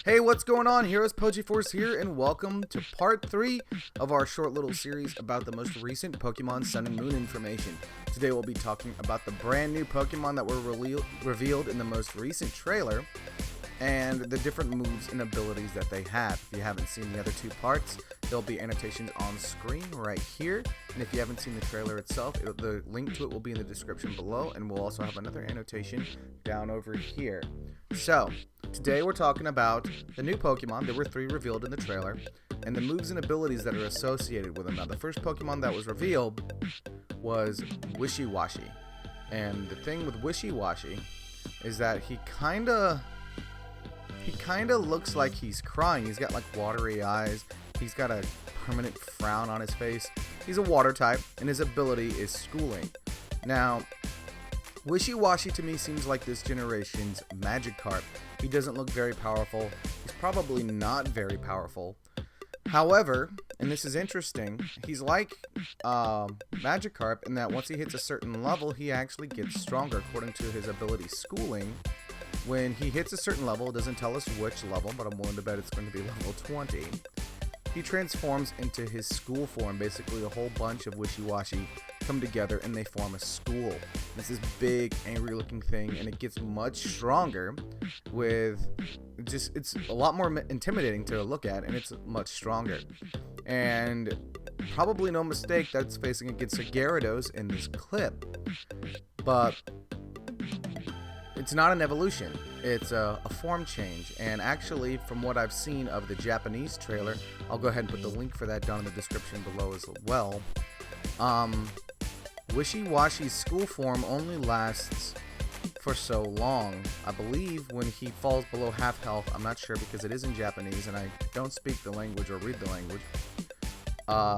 Hey, what's going on? Heroes Pokeforce here, and welcome to part 3 of our short little series about the most recent Pokemon Sun and Moon information. Today we'll be talking about the brand new Pokemon that were revealed in the most recent trailer, and the different moves and abilities that they have. If you haven't seen the other two parts, there'll be annotations on screen right here. And if you haven't seen the trailer itself, the link to it will be in the description below, and we'll also have another annotation down over here. So, today we're talking about the new Pokemon. There were 3 revealed in the trailer, and the moves and abilities that are associated with them. Now, the first Pokemon that was revealed was Wishy. And the thing with Wishy is that he kinda looks like he's crying. He's got like watery eyes. He's got a permanent frown on his face. He's a water type, and his ability is schooling. Now, Wishy to me seems like this generation's Magikarp. He doesn't look very powerful. He's probably not very powerful. However, and this is interesting, he's like Magikarp in that once he hits a certain level, he actually gets stronger according to his ability schooling. When he hits a certain level, it doesn't tell us which level, but I'm willing to bet it's going to be level 20. He transforms into his school form. Basically, a whole bunch of Wishy come together and they form a school. It's this big, angry-looking thing, and it gets much stronger with it's a lot more intimidating to look at, and it's much stronger. And probably no mistake that's facing against a Gyarados in this clip. But it's not an evolution, it's a form change, and actually from what I've seen of the Japanese trailer, I'll go ahead and put the link for that down in the description below as well. Wishy school form only lasts for so long. I believe when he falls below half health, I'm not sure because it is in Japanese and I don't speak the language or read the language,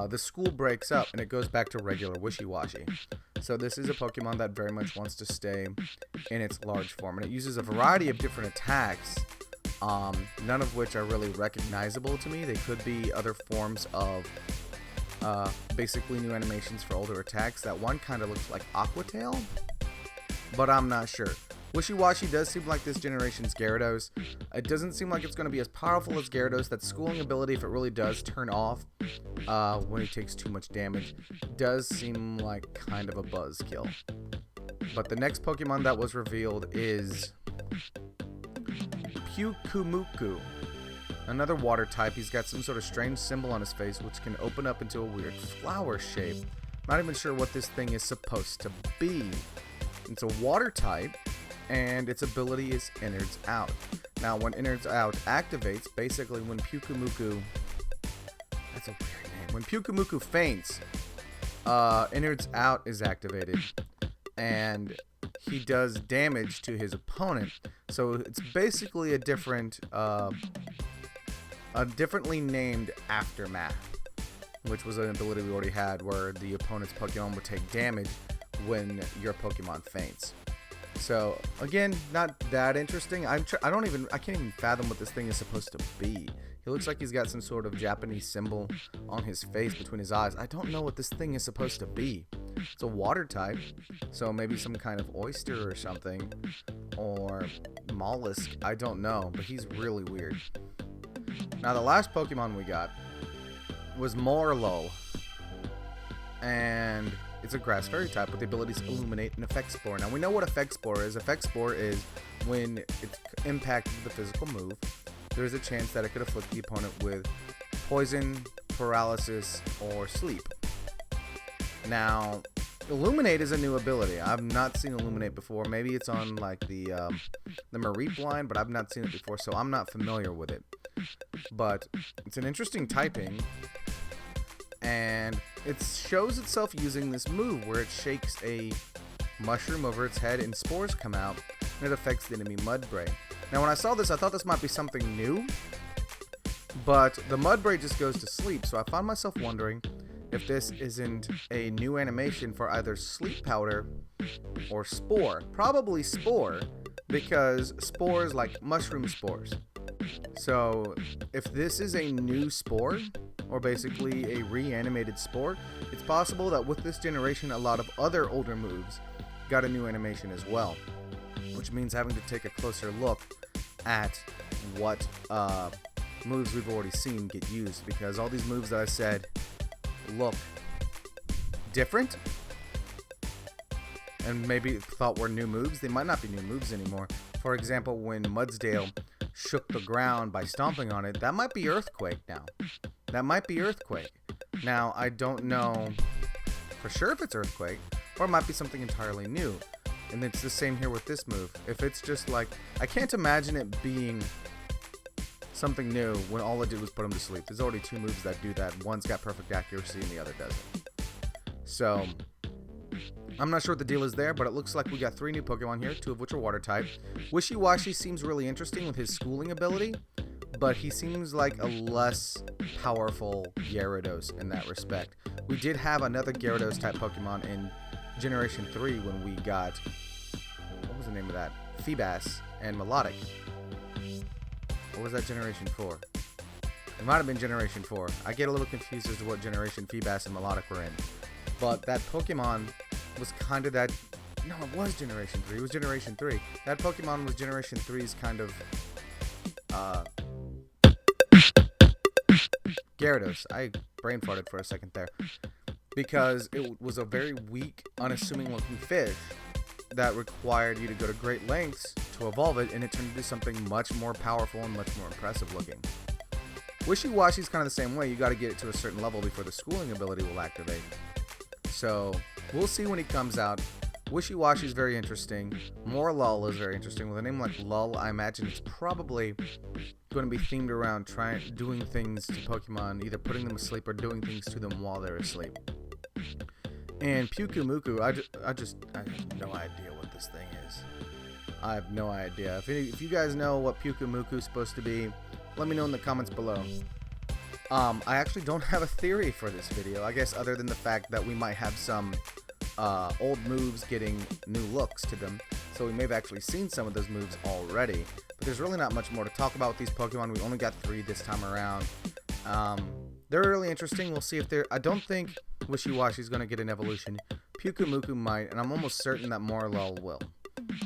the school breaks up and it goes back to regular Wishy. So this is a Pokemon that very much wants to stay in its large form, and it uses a variety of different attacks, none of which are really recognizable to me. They could be other forms of basically new animations for older attacks. That one kind of looks like Aqua Tail, but I'm not sure. Wishy does seem like this generation's Gyarados. It doesn't seem like it's going to be as powerful as Gyarados. That schooling ability, if it really does turn off when he takes too much damage, does seem like kind of a buzzkill. But the next Pokemon that was revealed is MuKU, another water type. He's got some sort of strange symbol on his face which can open up into a weird flower shape. Not even sure what this thing is supposed to be. It's a water type, and its ability is Innards Out. Now, when Innards Out activates, basically when MuKU, that's a weird name. When MuKU faints, Innards Out is activated, and he does damage to his opponent. So it's basically a differently named Aftermath, which was an ability we already had, where the opponent's Pokemon would take damage when your Pokemon faints. So again, not that interesting. I can't even fathom what this thing is supposed to be. He looks like he's got some sort of Japanese symbol on his face between his eyes. I don't know what this thing is supposed to be. It's a water type, so maybe some kind of oyster or something, or mollusk. I don't know, but he's really weird. Now, the last Pokemon we got was Morlo, and it's a grass fairy type with the abilities Illuminate and Effect Spore. Now, we know what Effect Spore is. Effect Spore is when it's impacted with the physical move, there's a chance that it could afflict the opponent with poison, paralysis, or sleep. Now, Illuminate is a new ability. I've not seen Illuminate before. Maybe it's on like the Mareep line, but I've not seen it before, so I'm not familiar with it. But it's an interesting typing, and it shows itself using this move where it shakes a mushroom over its head and spores come out, and it affects the enemy Mudbray. Now, when I saw this, I thought this might be something new, but the Mudbray just goes to sleep, so I found myself wondering if this isn't a new animation for either Sleep Powder or Spore. Probably Spore, because spores like mushroom spores. So if this is a new Spore, or basically a reanimated Spore, it's possible that with this generation a lot of other older moves got a new animation as well, which means having to take a closer look at what moves we've already seen get used, because all these moves that I said look different and maybe thought were new moves, they might not be new moves anymore. For example, when Mudsdale shook the ground by stomping on it, that might be Earthquake now. That might be Earthquake. Now, I don't know for sure if it's Earthquake, or it might be something entirely new. And it's the same here with this move. If it's just like, I can't imagine it being something new when all it did was put him to sleep. There's already two moves that do that. One's got perfect accuracy and the other doesn't. So, I'm not sure what the deal is there, but it looks like we got 3 new Pokemon here, 2 of which are water type. Wishy seems really interesting with his schooling ability, but he seems like a less powerful Gyarados in that respect. We did have another Gyarados type Pokemon in Generation 3 when we got, what was the name of that? Feebas and Melodic. What was that Generation 4? It might have been Generation 4. I get a little confused as to what generation Feebas and Melodic were in. But that Pokemon was kind of that... No, it was Generation 3. It was Generation 3. That Pokemon was Generation 3's kind of... Gyarados. I brain farted for a second there. Because it was a very weak, unassuming looking fish that required you to go to great lengths to evolve it, and it turned into something much more powerful and much more impressive looking. Wishy-Washy's kind of the same way. You got to get it to a certain level before the schooling ability will activate. So, we'll see when he comes out. Wishy-Washy's very interesting. More Lull is very interesting. With a name like Lull, I imagine it's probably going to be themed around doing things to Pokemon, either putting them asleep or doing things to them while they're asleep. And MuKU, I have no idea what this thing is. I have no idea. If you guys know what MuKU is supposed to be, let me know in the comments below. I actually don't have a theory for this video, I guess, other than the fact that we might have some old moves getting new looks to them. So we may have actually seen some of those moves already. But there's really not much more to talk about with these Pokemon. We only got 3 this time around. They're really interesting. We'll see if they're... I don't think Wishy-Washy's going to get an evolution. MuKU might, and I'm almost certain that Morlul will.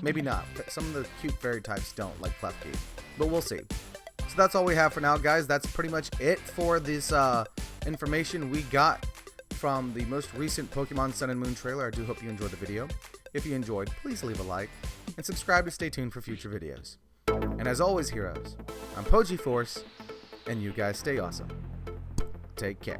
Maybe not. Some of the cute fairy types don't, like Klefki. But we'll see. So that's all we have for now, guys. That's pretty much it for this information we got from the most recent Pokemon Sun and Moon trailer. I do hope you enjoyed the video. If you enjoyed, please leave a like and subscribe to stay tuned for future videos. And as always, heroes, I'm PojiForce, and you guys stay awesome. Take care.